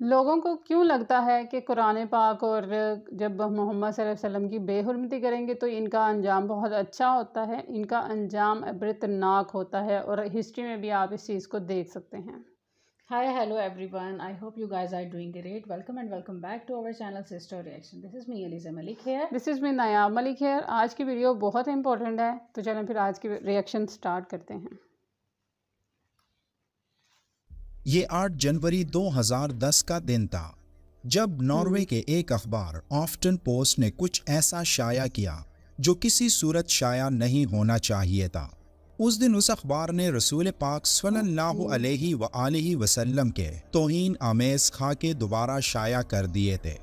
لوگوں کو کیوں لگتا ہے کہ قرآن پاک اور جب محمد صلی اللہ علیہ وسلم کی بے حرمتی کریں گے تو ان کا انجام بہت اچھا ہوتا ہے؟ ان کا انجام عبرتناک ہوتا ہے اور ہسٹری میں بھی آپ اس چیز کو دیکھ سکتے ہیں۔ Hi, hello everyone. I hope you guys are doing great. Welcome and welcome back to our channel Sister Reaction. This is me Eliza Malik here. This is me Nayab Malik here. آج کی video بہت important ہے تو چلیں پھر آج کی reaction start کرتے ہیں۔ یہ 8 جنوری 2010 کا دن تھا جب ناروے کے ایک اخبار آفٹن پوسٹ نے کچھ ایسا شائع کیا جو کسی صورت شائع نہیں ہونا چاہیے تھا۔ اس دن اس اخبار نے رسول پاک صلی اللہ علیہ وآلہ وسلم کے توہین آمیز خاکے دوبارہ شائع کر دیے تھے،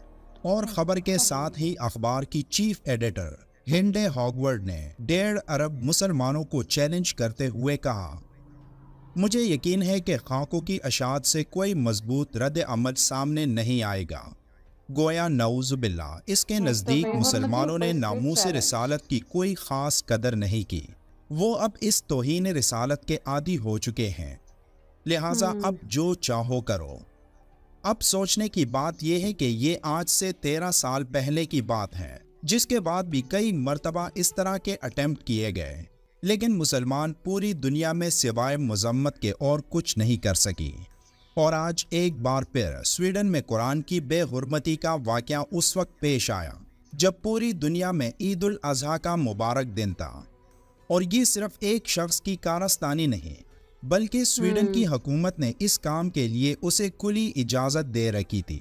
اور خبر کے ساتھ ہی اخبار کی چیف ایڈیٹر ہنڈے ہاگورڈ نے 1.5 ارب مسلمانوں کو چیلنج کرتے ہوئے کہا، مجھے یقین ہے کہ خاکوں کی اشاعت سے کوئی مضبوط رد عمل سامنے نہیں آئے گا۔ گویا نعوذ باللہ اس کے نزدیک مسلمانوں نے ناموس رسالت کی کوئی خاص قدر نہیں کی، وہ اب اس توہین رسالت کے عادی ہو چکے ہیں، لہٰذا اب جو چاہو کرو۔ اب سوچنے کی بات یہ ہے کہ یہ آج سے 13 سال پہلے کی بات ہے، جس کے بعد بھی کئی مرتبہ اس طرح کے اٹیمپٹ کیے گئے، لیکن مسلمان پوری دنیا میں سوائے مذمت کے اور کچھ نہیں کر سکی۔ اور آج ایک بار پھر سویڈن میں قرآن کی بے حرمتی کا واقعہ اس وقت پیش آیا جب پوری دنیا میں عید الاضحیٰ کا مبارک دن تھا، اور یہ صرف ایک شخص کی کارستانی نہیں بلکہ سویڈن کی حکومت نے اس کام کے لیے اسے کھلی اجازت دے رکھی تھی۔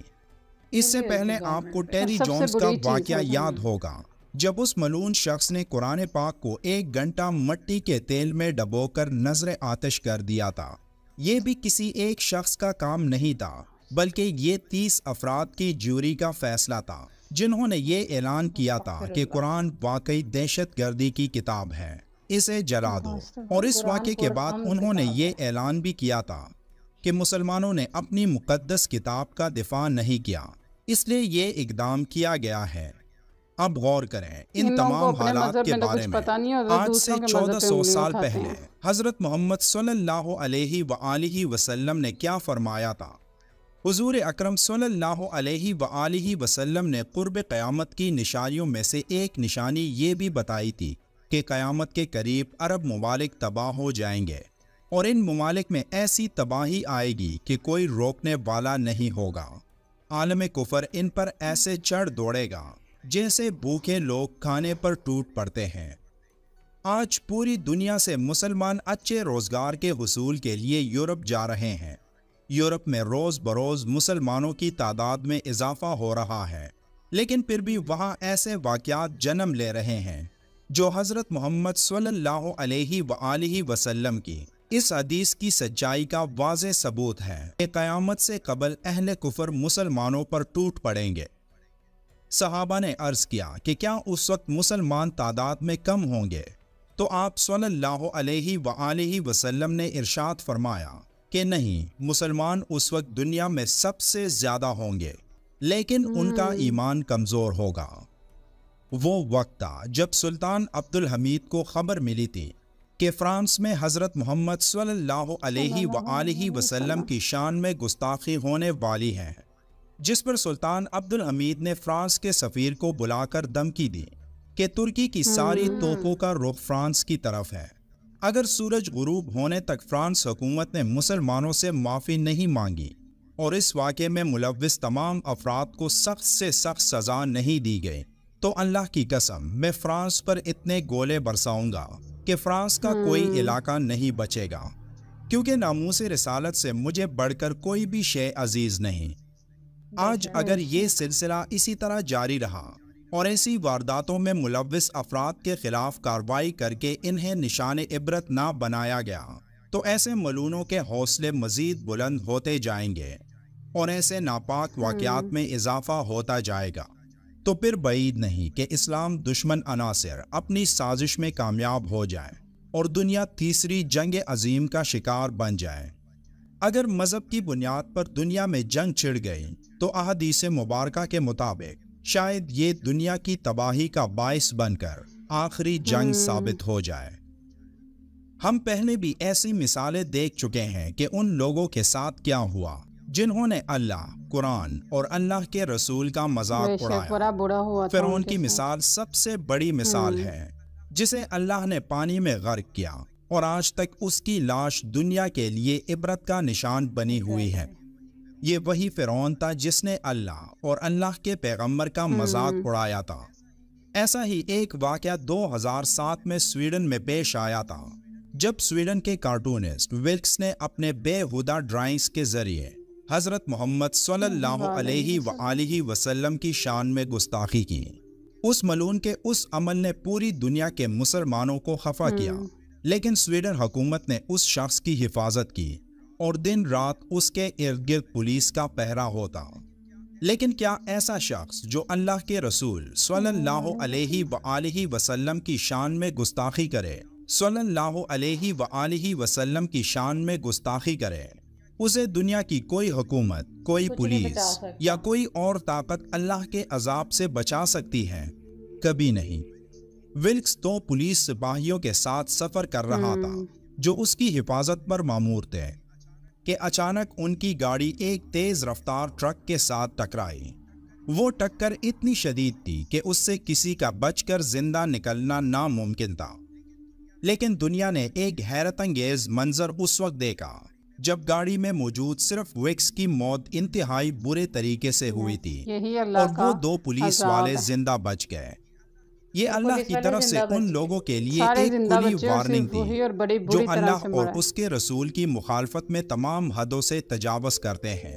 اس سے پہلے آپ کو ٹیری جونز کا واقعہ یاد ہوگا جب اس ملعون شخص نے قرآن پاک کو 1 گھنٹہ مٹی کے تیل میں ڈبو کر نذر آتش کر دیا تھا۔ یہ بھی کسی ایک شخص کا کام نہیں تھا بلکہ یہ 30 افراد کی جیوری کا فیصلہ تھا جنہوں نے یہ اعلان کیا تھا کہ قرآن واقعی دہشت گردی کی کتاب ہے، اسے جلا دو۔ اور اس واقعے کے بعد انہوں نے یہ اعلان بھی کیا تھا کہ مسلمانوں نے اپنی مقدس کتاب کا دفاع نہیں کیا، اس لیے یہ اقدام کیا گیا ہے۔ اب غور کریں ان تمام حالات کے بارے میں۔ آج سے 1400 سال پہلے حضرت محمد صلی اللہ علیہ وآلہ وسلم نے کیا فرمایا تھا؟ حضور اکرم صلی اللہ علیہ وآلہ وسلم نے قرب قیامت کی نشانیوں میں سے ایک نشانی یہ بھی بتائی تھی کہ قیامت کے قریب عرب ممالک تباہ ہو جائیں گے، اور ان ممالک میں ایسی تباہی آئے گی کہ کوئی روکنے والا نہیں ہوگا۔ عالم کفر ان پر ایسے چڑھ دوڑے گا جیسے بھوکے لوگ کھانے پر ٹوٹ پڑتے ہیں۔ آج پوری دنیا سے مسلمان اچھے روزگار کے حصول کے لیے یورپ جا رہے ہیں۔ یورپ میں روز بروز مسلمانوں کی تعداد میں اضافہ ہو رہا ہے، لیکن پھر بھی وہاں ایسے واقعات جنم لے رہے ہیں جو حضرت محمد صلی اللہ علیہ وآلہ وسلم کی اس حدیث کی سچائی کا واضح ثبوت ہے کہ قیامت سے قبل اہل کفر مسلمانوں پر ٹوٹ پڑیں گے۔ صحابہ نے عرض کیا کہ کیا اس وقت مسلمان تعداد میں کم ہوں گے؟ تو آپ صلی اللہ علیہ وآلہ وسلم نے ارشاد فرمایا کہ نہیں، مسلمان اس وقت دنیا میں سب سے زیادہ ہوں گے، لیکن ان کا ایمان کمزور ہوگا۔ وہ وقت تھا جب سلطان عبد الحمید کو خبر ملی تھی کہ فرانس میں حضرت محمد صلی اللہ علیہ وآلہ وسلم کی شان میں گستاخی ہونے والی ہے، جس پر سلطان عبد الحمید نے فرانس کے سفیر کو بلا کر دھمکی دی کہ ترکی کی ساری توپوں کا رخ فرانس کی طرف ہے۔ اگر سورج غروب ہونے تک فرانس حکومت نے مسلمانوں سے معافی نہیں مانگی اور اس واقعے میں ملوث تمام افراد کو سخت سے سخت سزا نہیں دی گئی تو اللہ کی قسم میں فرانس پر اتنے گولے برساؤں گا کہ فرانس کا کوئی علاقہ نہیں بچے گا، کیونکہ ناموس رسالت سے مجھے بڑھ کر کوئی بھی شے عزیز نہیں۔ آج اگر یہ سلسلہ اسی طرح جاری رہا اور ایسی وارداتوں میں ملوث افراد کے خلاف کارروائی کر کے انہیں نشان عبرت نہ بنایا گیا تو ایسے ملعونوں کے حوصلے مزید بلند ہوتے جائیں گے اور ایسے ناپاک واقعات میں اضافہ ہوتا جائے گا، تو پھر بعید نہیں کہ اسلام دشمن عناصر اپنی سازش میں کامیاب ہو جائیں اور دنیا تیسری جنگ عظیم کا شکار بن جائے۔ اگر مذہب کی بنیاد پر دنیا میں جنگ چھڑ گئی تو احادیث مبارکہ کے مطابق شاید یہ دنیا کی تباہی کا باعث بن کر آخری جنگ ثابت ہو جائے۔ ہم پہلے بھی ایسی مثالیں دیکھ چکے ہیں کہ ان لوگوں کے ساتھ کیا ہوا جنہوں نے اللہ، قرآن اور اللہ کے رسول کا مذاق بے شک اڑایا۔ بڑا برا ہوا تھا فرعون ان کی کے ساتھ۔ مثال سب سے بڑی مثال ہے، جسے اللہ نے پانی میں غرق کیا اور آج تک اس کی لاش دنیا کے لیے عبرت کا نشان بنی ہوئی ہے۔ یہ وہی فرعون تھا جس نے اللہ اور اللہ کے پیغمبر کا مذاق اڑایا تھا۔ ایسا ہی ایک واقعہ 2007 میں سویڈن میں پیش آیا تھا، جب سویڈن کے کارٹونسٹ ولکس نے اپنے بے ہودہ ڈرائنگز کے ذریعے حضرت محمد صلی اللہ علیہ وآلہ وسلم کی شان میں گستاخی کی۔ اس ملعون کے اس عمل نے پوری دنیا کے مسلمانوں کو خفا کیا، لیکن سویڈن حکومت نے اس شخص کی حفاظت کی اور دن رات اس کے ارد گرد پولیس کا پہرا ہوتا۔ لیکن کیا ایسا شخص جو اللہ کے رسول صلی اللہ علیہ وآلہ وسلم کی شان میں گستاخی کرے، صلی اللہ علیہ وآلہ وسلم کی شان میں گستاخی کرے، اسے دنیا کی کوئی حکومت، کوئی پولیس یا کوئی اور طاقت اللہ کے عذاب سے بچا سکتی ہے؟ کبھی نہیں۔ ولکس 2 پولیس سپاہیوں کے ساتھ سفر کر رہا تھا جو اس کی حفاظت پر مامور تھے کہ اچانک ان کی گاڑی ایک تیز رفتار ٹرک کے ساتھ ٹکرائی۔ وہ ٹکر اتنی شدید تھی کہ اس سے کسی کا بچ کر زندہ نکلنا ناممکن تھا۔ لیکن دنیا نے ایک حیرت انگیز منظر اس وقت دیکھا جب گاڑی میں موجود صرف وکس کی موت انتہائی برے طریقے سے ہوئی تھی اور وہ 2 پولیس والے زندہ بچ گئے۔ یہ اللہ کی طرف سے ان لوگوں کے لیے ایک کھلی وارننگ تھی جو اللہ اور اس کے رسول کی مخالفت میں تمام حدوں سے تجاوز کرتے ہیں۔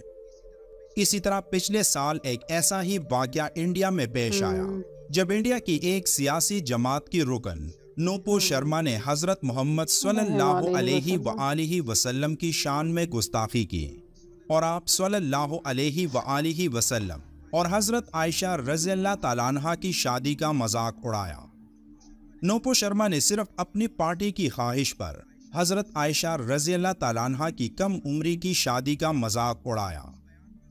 اسی طرح پچھلے سال ایک ایسا ہی واقعہ انڈیا میں پیش آیا جب انڈیا کی ایک سیاسی جماعت کی رکن نوپو شرما نے حضرت محمد صلی اللہ علیہ وآلہ وسلم کی شان میں گستاخی کی اور آپ صلی اللہ علیہ وآلہ وسلم اور حضرت عائشہ رضی اللہ تعالیٰ عنہ کی شادی کا مذاق اڑایا۔ نوپو شرما نے صرف اپنی پارٹی کی خواہش پر حضرت عائشہ رضی اللہ تعالیٰ عنہ کی کم عمری کی شادی کا مذاق اڑایا۔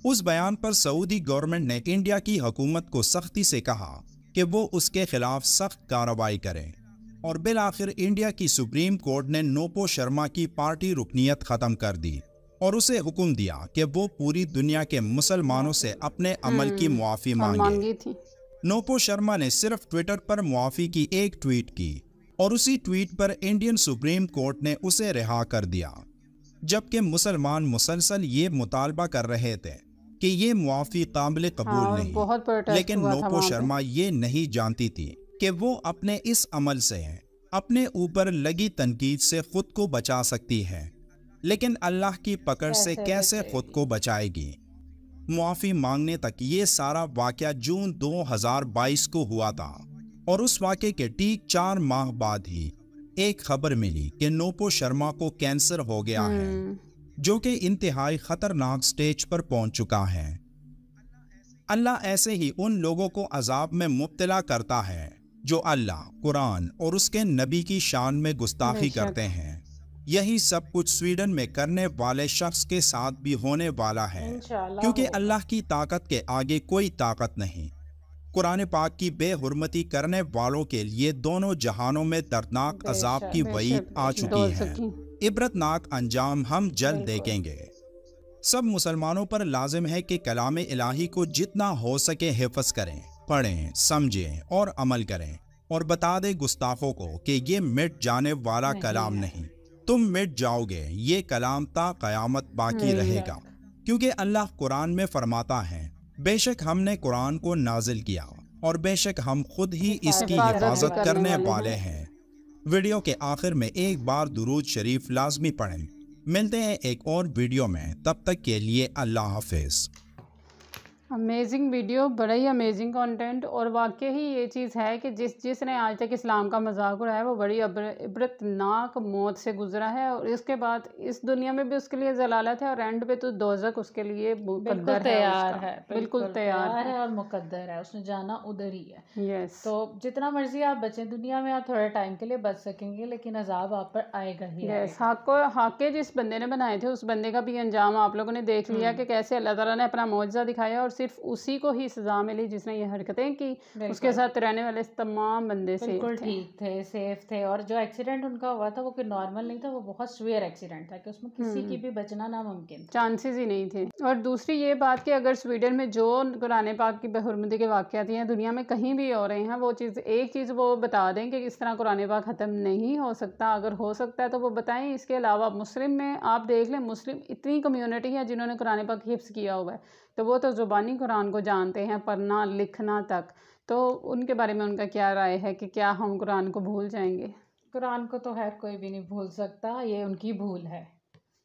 اس بیان پر سعودی گورنمنٹ نے انڈیا کی حکومت کو سختی سے کہا کہ وہ اس کے خلاف سخت کارروائی کرے اور بالآخر انڈیا کی سپریم کورٹ نے نوپو شرما کی پارٹی رکنیت ختم کر دی اور اسے حکم دیا کہ وہ پوری دنیا کے مسلمانوں سے اپنے عمل کی معافی مانگے۔ نوپو شرما نے صرف ٹویٹر پر معافی کی ایک ٹویٹ کی اور اسی ٹویٹ پر انڈین سپریم کورٹ نے اسے رہا کر دیا، جبکہ مسلمان مسلسل یہ مطالبہ کر رہے تھے کہ یہ معافی قابل قبول نہیں، لیکن نوپو شرما یہ نہیں جانتی تھی کہ وہ اپنے اس عمل سے اپنے اوپر لگی تنقید سے خود کو بچا سکتی ہے، لیکن اللہ کی پکڑ سے کیسے خود کو بچائے گی؟ معافی مانگنے تک یہ سارا واقعہ جون 2022 کو ہوا تھا اور اس واقعے کے ٹھیک 4 ماہ بعد ہی ایک خبر ملی کہ نوپو شرما کو کینسر ہو گیا ہے، جو کہ انتہائی خطرناک سٹیج پر پہنچ چکا ہے۔ اللہ ایسے ہی ان لوگوں کو عذاب میں مبتلا کرتا ہے جو اللہ، قرآن اور اس کے نبی کی شان میں گستاخی کرتے ہیں۔ یہی سب کچھ سویڈن میں کرنے والے شخص کے ساتھ بھی ہونے والا ہے، کیونکہ اللہ کی طاقت کے آگے کوئی طاقت نہیں۔ قرآن پاک کی بے حرمتی کرنے والوں کے لیے دونوں جہانوں میں دردناک عذاب کی وعید آ چکی ہے۔ عبرتناک انجام ہم جلد دیکھیں گے۔ سب مسلمانوں پر لازم ہے کہ کلام الہی کو جتنا ہو سکے حفظ کریں، پڑھیں، سمجھیں اور عمل کریں، اور بتا دیں گستاخوں کو کہ یہ مٹ جانے والا کلام نہیں، تم مٹ جاؤ گے، یہ کلام تا قیامت باقی رہے گا، کیونکہ اللہ قرآن میں فرماتا ہے، بے شک ہم نے قرآن کو نازل کیا اور بے شک ہم خود ہی اس کی حفاظت کرنے والے ہیں۔ ویڈیو کے آخر میں ایک بار درود شریف لازمی پڑھیں۔ ملتے ہیں ایک اور ویڈیو میں، تب تک کے لیے اللہ حافظ۔ امیزنگ ویڈیو، بڑا ہی امیزنگ کنٹینٹ، اور واقعی ہی یہ چیز ہے کہ جس نے آج تک اسلام کا مذاق اڑایا ہے وہ بڑی عبرتناک موت سے گزرا ہے، اور اس کے بعد اس دنیا میں بھی اس کے لیے ضلالت ہے، اور اینڈ پہ تو دوزخ اس کے لیے مقدر ہے، بالکل تیار ہے اور مقدر ہے، اس نے جانا ادھر ہی ہے۔ یس، تو جتنا مرضی آپ بچیں دنیا میں، آپ تھوڑے ٹائم کے لیے بچ سکیں گے، لیکن عذاب آپ پر آئے گا ہی۔ یس، حق جس بندے نے بنائے تھے اس بندے کا بھی انجام آپ لوگوں نے دیکھ لیا کہ کیسے اللہ تعالیٰ نے اپنا معجزہ دکھایا اور صرف اسی کو ہی سزا ملی جس نے یہ حرکتیں کی، اس کے بالکل ساتھ رہنے والے تمام بندے بالکل سیف تھے۔ ٹھیک تھے، سیف تھے، اور جو ایکسیڈنٹ ان کا ہوا تھا وہ کوئی نارمل نہیں تھا، وہ بہت سویئر ایکسیڈنٹ تھا کہ اس میں کسی کی بھی بچنا ناممکن تھا۔ چانسز ہی نہیں تھے۔ اور دوسری یہ بات کہ اگر سویڈن میں جو قرآن پاک کی بحرمتی کے واقعات ہیں دنیا میں کہیں بھی ہو رہے ہیں، وہ ایک چیز وہ بتا دیں کہ اس طرح قرآن پاک ختم نہیں ہو سکتا، اگر ہو سکتا ہے تو وہ بتائیں۔ اس کے علاوہ مسلم میں آپ دیکھ لیں، مسلم اتنی کمیونٹی ہے جنہوں نے قرآن پاک حفظ کیا ہوا ہے، تو وہ تو زبانی قرآن کو جانتے ہیں، پڑھنا لکھنا تک۔ تو ان کے بارے میں ان کا کیا رائے ہے کہ کیا ہم قرآن کو بھول جائیں گے؟ قرآن کو تو خیر کوئی بھی نہیں بھول سکتا، یہ ان کی بھول ہے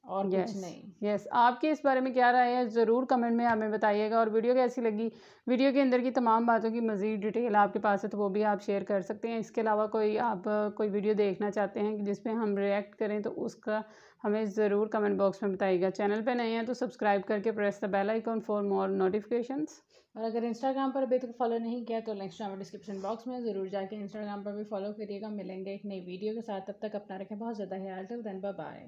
اور کچھ نہیں۔ یس آپ کی اس بارے میں کیا رائے ہے ضرور کمنٹ میں ہمیں بتائیے گا، اور ویڈیو کیسی لگی، ویڈیو کے اندر کی تمام باتوں کی مزید ڈیٹیل آپ کے پاس ہے تو وہ بھی آپ شیئر کر سکتے ہیں۔ اس کے علاوہ آپ کوئی ویڈیو دیکھنا چاہتے ہیں جس پہ ہم ریئیکٹ کریں تو اس کا ہمیں ضرور کمنٹ باکس میں بتائیے گا۔ چینل پہ نئے ہیں تو سبسکرائب کر کے press the bell icon for more notifications. اور اگر انسٹاگرام پر ابھی تک فالو نہیں کیا تو انسٹاگرام ڈسکرپشن باکس میں ضرور جا کے انسٹاگرام پر بھی فالو کریے گا۔ ملیں گے ایک نئی ویڈیو کے ساتھ، تب تک اپنا رکھیں بہت زیادہ خیال۔ ٹل دین بائے بائے۔